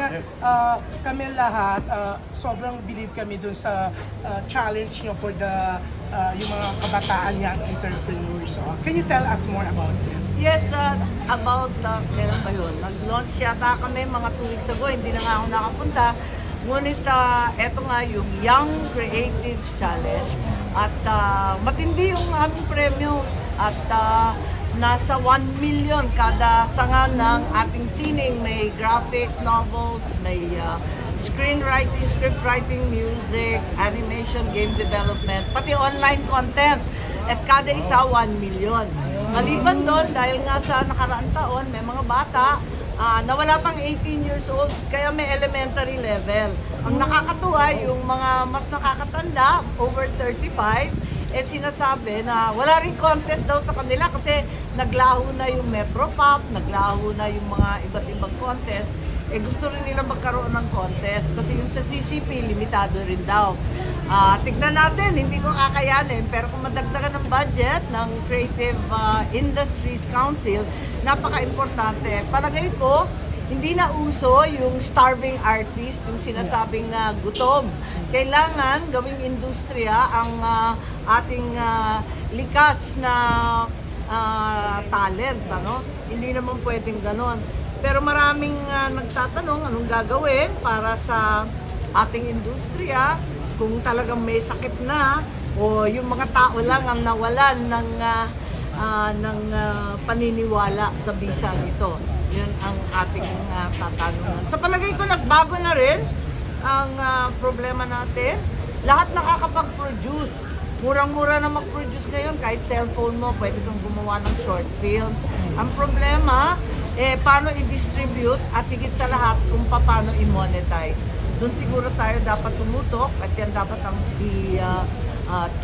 nga, kami lahat, sobrang believe kami dun sa challenge nyo for the yung mga kabataan young entrepreneurs. Can you tell us more about this? Yes, about, kailan ba yun? Nag-launch yata kami mga 2 weeks ago, hindi na nga ako nakapunta. Ngunit eto nga yung Young Creatives Challenge. At matindi yung aming premyo. At nasa 1 million kada sanga ng ating sining. May graphic novels, may screenwriting, script writing, music, animation, game development, pati online content. At kada isa 1 million. Maliban doon, dahil nga sa nakaraang taon, may mga bata na wala pang 18 years old, kaya may elementary level. Ang nakakatuwa, yung mga mas nakakatanda, over 35, sinasabi na wala rin contest daw sa kanila kasi naglaho na yung Metropop, naglaho na yung mga iba't ibang contest. Gusto rin nila magkaroon ng contest kasi yung sa CCP, limitado rin daw. Tignan natin, hindi ko kakayanin, pero kung madagdagan ng budget ng Creative Industries Council, napaka-importante. Palagay ko, hindi na uso yung starving artist, yung sinasabing gutom. Kailangan gawing industriya ang ating likas na talent. Ano? Hindi naman pwedeng ganon. Pero maraming nagtatanong anong gagawin para sa ating industriya kung talagang may sakit na o yung mga tao lang ang nawalan ng paniniwala sa bisang ito. Yun ang ating tatanungan. Sa palagay ko, nagbago na rin ang problema natin. Lahat nakakapag-produce. Murang-mura na mag-produce ngayon. Kahit cellphone mo, pwede kang gumawa ng short film. Ang problema, paano i-distribute at higit sa lahat kung paano i-monetize. Doon siguro tayo dapat tumutok at yan dapat ang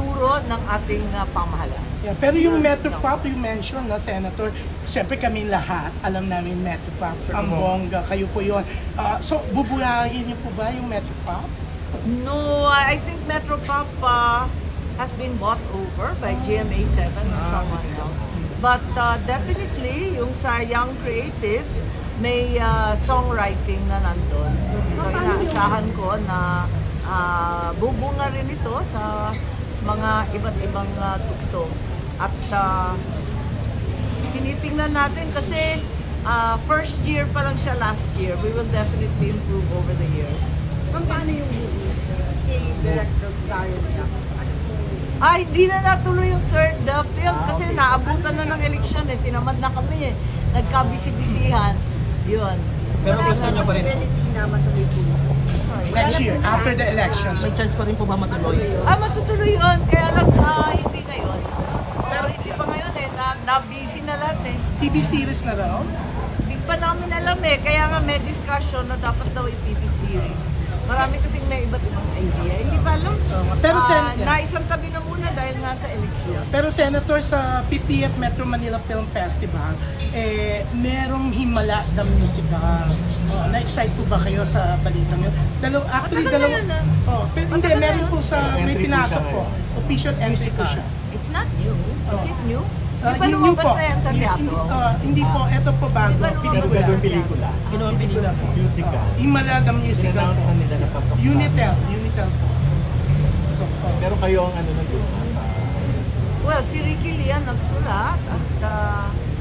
turo ng ating pamahalaan. Yeah, pero yung Metropop you mentioned, no, Senator, siyempre kami lahat, alam namin Metropop, ang bongga, kayo po yun. So, bubuhayin niyo po ba yung Metropop? No, I think Metropop has been bought over by GMA7 or someone else. But definitely, yung sa Young Creatives, may songwriting na nandun. So, inaasahan ko na bubunga rin ito sa mga iba't ibang tugtog. At tinitingnan natin kasi first year pa lang siya last year. We will definitely improve over the years. Paano yung movies kay Director Daryl Yap? Hindi na natuloy yung third film kasi naabutan na ng eleksyon tinamad na kami nagkabisi-bisihan. Yun. Pero gusto nyo pa rin na matuloy po. Next year, after the elections. May chance pa rin po ba matuloy? Matutuloy yun. Kaya lang hindi ngayon. Pero hindi pa ngayon na-busy na lahat TV series na raw? Hindi pa namin alam Kaya nga may discussion na dapat daw i-TV series. Marami kasing may iba't ibang idea. Hindi pa alam. Pero naisang tabi na muna dahil nga sa eleksyon. Pero Senator, sa 50th Metro Manila Film Festival, merong Himala the Musical. Na-excite po ba kayo sa balitang yun? Actually, dalawa. Pero hindi, meron po sa may pinasok po. Official entry po siya. It's not new. Is it new? Yung new po. Na yan sa teatro? Hindi po, ito po bago. Pelikula. Ginawa pelikula po. Musical. Himala the Musical In-announce po. na nila na pasok. Unitel po. So, Pero kayo ang nandun sa... Well, si Ricky Lian nagsulat at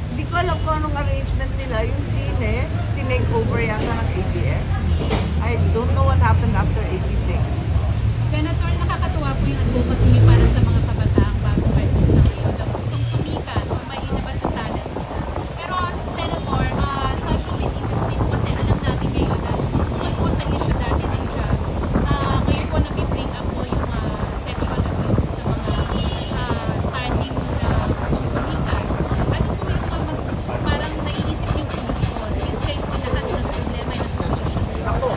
hindi ko alam kung anong arrangement nila. Yung sine, tinake over yata ng ABS. I don't know what happened after 86. Senator, nakakatuwa po yung advocacy niyo para sa mga kabataang bagong artista ngayon na gustong sumikat o may ilabas yung talent nila. Pero, Senator, sa showbiz industry po kasi alam natin ngayon na bukod po sa issue dati ng drugs, ngayon po nabibring up po yung sexual abuse sa mga starting gustong sumikat. Ano po yung parang naiisip yung solusyon since kayo po lahat ng problema ay nasa solusyon? Ako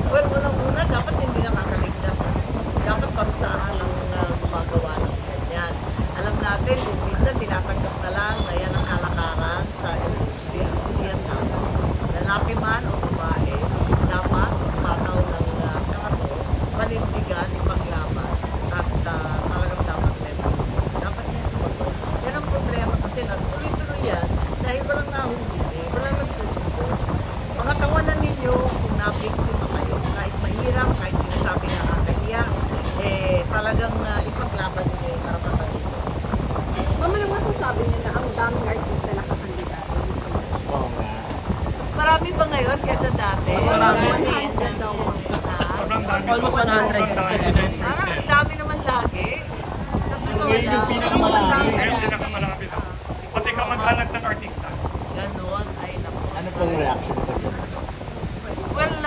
well, unang-una, dapat hindi nakakaligtas. Dapat parusahan ang gumagawa ng ganyan. Alam natin, kung minsan tinatanggap na lang na yan ang kalakaran sa industriya. Hindi yan dapat. Lalaki man o babae, dapat pataw ng kaso, panindigan, ipaglaban, at talagang dapat meron. Dapat yung sumagot. Yan ang problema kasi nagtuloy-tuloy yan dahil walang nahuli, walang nagsusumbong. marami ba ngayon kaysa dati? Mas marami. Almost 100. Parang ang dami naman lagi. Sa Ngayon yung pinakamalaki. Ngayon pinakamalapit ako. Pati kamag-anak ng artista. Ganon, ay naku. Ano pong reaction sa iyo? Well,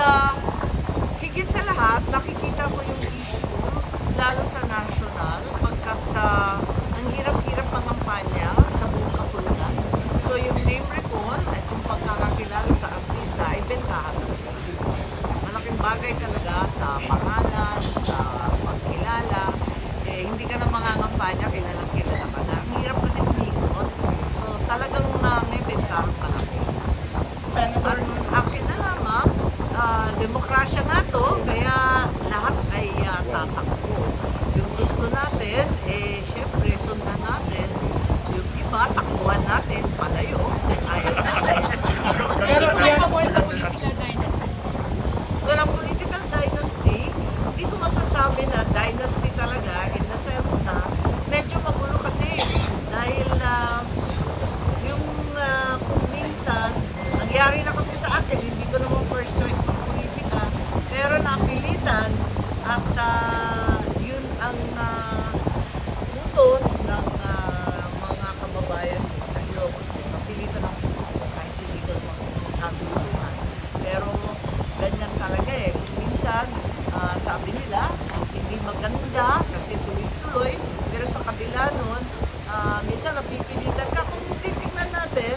higit sa lahat, nakikita ko yung issue, lalo sa national, pagkat ang hirap-hirap ng kampanya sa buong kapulunan. So yung name recall at yung pagkakakilala sa artista ay bentahan ng artista. Malaking bagay talaga sa pangalan, sa pagkilala. Hindi ka na mangangampanya, kilala ka na. Ang hirap kasi umikot. So talagang may bentahang malaki. Senator, Akin na lamang, demokrasya nga to, kaya lahat ay tatakbo. Yung gusto natin, syempre sundan natin. Yung iba, takbuhan natin, palayo. Ayaw natin. pero Pero yan, pabor sa political dynasty, sir. Walang political dynasty, hindi ko masasabi na dynasty talaga in the sense na medyo magulo kasi dahil yung kung minsan nangyari na kasi sa akin, hindi ko naman first choice ng politika, pero napilitan at yun ang utos ng mga kababayan ko sa Ilocos. Napilitan ako kahit hindi ko naman kagustuhan. Pero ganyan talaga eh. Minsan, sabi nila, hindi maganda kasi tuloy-tuloy, pero sa kabila nun, minsan napipilitan ka. Kung titignan natin,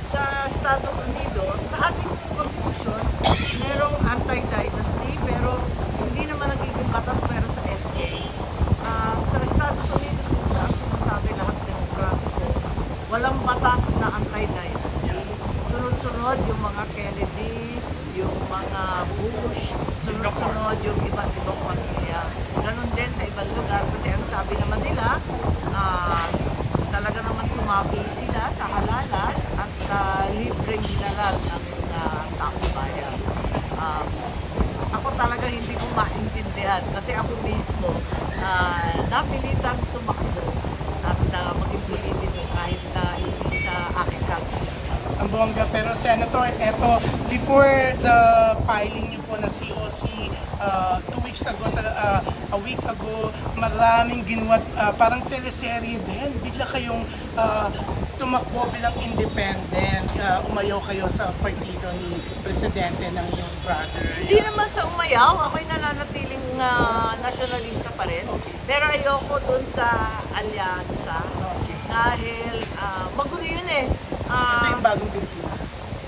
sa Estados Unidos, sa ating konstitusyon, merong anti-dynasty, pero hindi naman nagiging batas pero sa SA. Sa Estados Unidos, kung saan sinasabi lahat demokratiko, walang batas na anti-dynasty. Sunod-sunod yung mga Kennedy, yung mga Bush, sunod-sunod yung iba't ibang pamilya. Ganon din sa ibang lugar kasi ang sabi naman nila, talaga naman sumabi sila sa halalan at libreng hinalal ng taong bayan. Ako talaga hindi ko maintindihan kasi ako mismo napilitan tumakbo at maging politiko kahit hindi sa aking kagustuhan. ang bongga. Pero Senator, eto, before the filing niyo po na COC 2 weeks ago, a week ago, maraming ginawa, parang teleserye din. Bigla kayong tumakbo bilang independent, umayaw kayo sa partido ni Presidente ng iyong brother. Hindi naman sa umayaw, ako'y nananatiling nationalista pa rin. Pero ayoko dun sa alyansa dahil magulo yun eh. Ito yung bagong Pilipinas.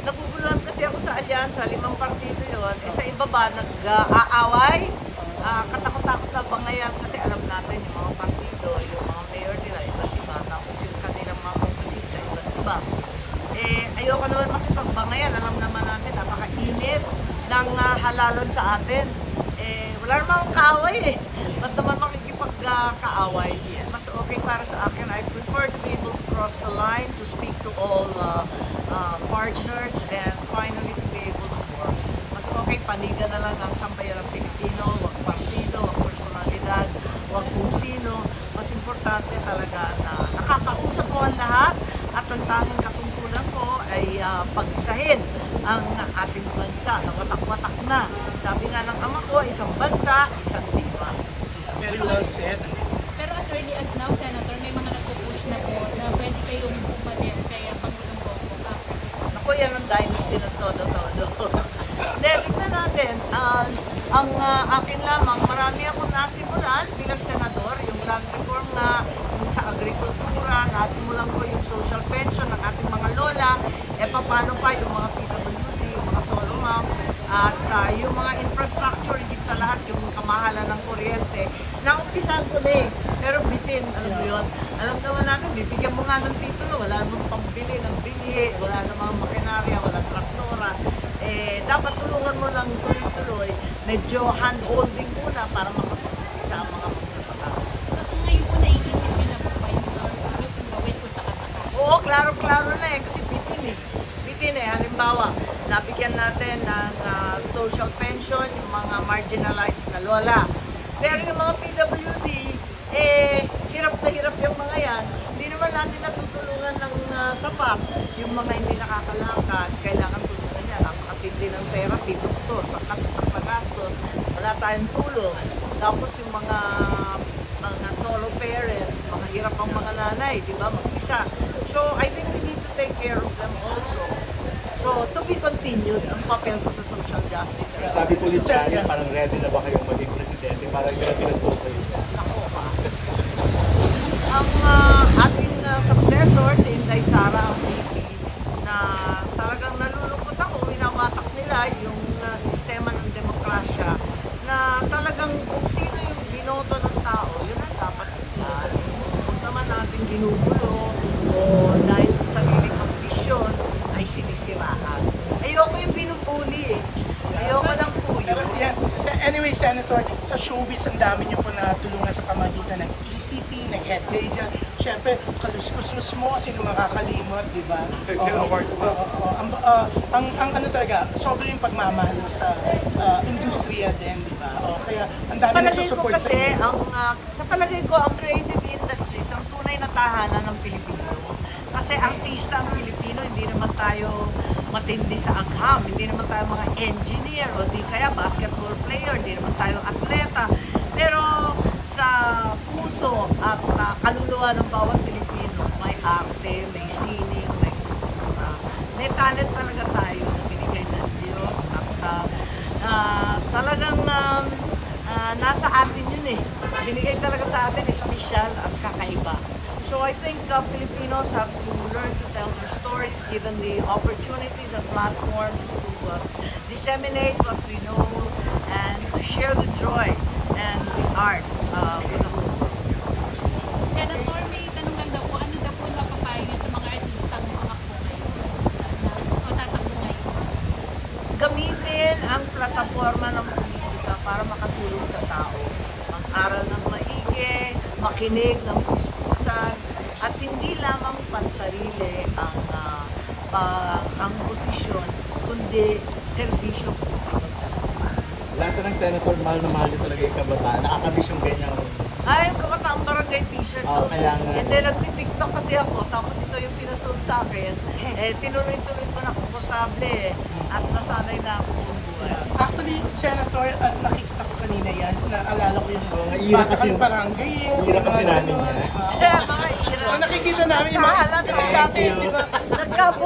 Naguguluhan kasi ako sa alyansa, 5 partido yun. Sa ibaba, nag-aaway. Katakot-takot na bangayan kasi alam natin yung mga partido, yung mga mayor nila, iba't iba. Tapos yung kanilang mga kongresista, iba't iba. Ayoko naman makipagbangayan. Alam naman natin, napakainit ng halalan sa atin. Wala naman akong kaaway eh. Mas naman makikipagkaaway. Mas okay para sa akin. I prefer to be able to cross the line, to speak to all partners, and finally to be able to work. Mas okay, panigan na lang ang sambayan ng Pilipino, wag partido, wag personalidad, wag kung sino. Mas importante talaga na nakakausap mo ang lahat at ang tanging katungkulan ko ay pag-isahin ang ating bansa na watak-watak na. Sabi nga ng ama ko, isang bansa, isang diwa. Very well said. Pero as early as now, Senator, may mga nagpo-push na po na pwede kayong bumalik kay Pangulong Bongbong after this. Ako yan ang dynasty ng todo-todo. Hindi, tignan natin. Ang akin lamang, marami akong nasimulan bilang senador, yung land reform nga, yung sa agrikultura, nasimulan ko yung social pension ng ating mga lola, paano pa yung mga PWD, yung mga solo mom, at yung mga infrastructure, higit sa lahat, yung kamahalan ng kuryente. Naumpisan ko na eh, pero bitin, alam mo yun. Alam naman natin, bibigyan mo nga ng titulo, wala namang pambili ng bilihe, wala namang makinarya, wala traktora. Dapat tulungan mo lang tuloy-tuloy, medyo hand-holding muna para makapag-umpisa ang mga magsasaka. So ngayon po naiisip niyo na po ba yung mga gusto niyo kung gawin kung sakasaka? Oo, klaro-klaro na eh, kasi bitin eh. Bitin eh, halimbawa, nabigyan natin ng social pension, yung mga marginalized na lola. Pero yung mga PWD, hirap na hirap yung mga yan. Hindi naman natin natutulungan ng sapat. Yung mga hindi nakakalakad, kailangan tulungan niya. din ng therapy, doktor, sa pagastos, wala tayong tulong. Tapos yung mga solo parents, mga hirap ang mga nanay, di ba, mag-isa. So, I think we need to take care of them also. So, to be continued, ang papel ko sa social justice. Sabi po ni Janice, parang ready na ba kayong maging presidente? Parang ready na po kayo. Ako ha. Ang ating successor, si Inday Sara, ang VP, na talagang nalulungkot ako, winawatak nila yung sistema ng demokrasya, na talagang kung sino yung binoto ng tao, yun ang dapat sundan. Huwag naman natin ginugulo o dahil sa sariling ambisyon ay sinisiraan. Ayoko yung binubuli eh. Ayoko lang po yun. Pero yan, anyway, Senator, sa showbiz, ang dami niyo po natulungan sa pamagitan ng ECP, ng head media. Siyempre, kaluskus mo, sino makakalimot, di ba? Cecil Awards pa. Ang ano talaga, sobrang yung pagmamahal mo sa industriya din, di ba? Kaya ang dami Palagay ko nagsusupport sa kasi, inyo. sa palagay ko, ang creative industries, ang tunay na tahanan ng Pilipino. Kasi artista ang Pilipino, hindi naman tayo matindi sa agham, hindi naman tayo mga engineer o di kaya basketball player, hindi naman tayo atleta. Pero sa puso at kaluluwa ng bawat Pilipino, may arte, may sining, may kultura. May talent talaga tayo na binigay ng Diyos at talagang nasa atin yun eh. Binigay talaga sa atin, espesyal at kakaiba. So I think Filipinos have to learn to tell their stories, given the opportunities and platforms to disseminate what we know and to share the joy and the art with the whole world. Senator, may tanong lang daw po, ano daw po mapapayo niyo sa mga artistang tumakbo ngayon o tatakbo ngayon? Gamitin ang plataforma ng politika para makatulong sa tao. Mag-aral ng maigi, makinig ng puspusan, at hindi lamang pansarili ang posisyon, kundi serbisyo publiko. Last na ng Senator, mahal na mahal niyo talaga yung kabataan. Nakakamiss yung ganyang... Ay, yung kabataang barangay t-shirt. Oo, kaya nga. And then, nagtitiktok kasi ako, tapos ito yung pinasuot sa akin. Tinuloy-tuloy ko na komportable at nasanay na ako sa buhay. Actually, Senator, nakikita ko kanina yan, naalala ko yung ira kasi Batakan Barangay. ira kasi namin yan. Kaya mga ira. Nakikita namin yung mga, Nagkahalat kasi ako dati, dati, di ba? Nagkabo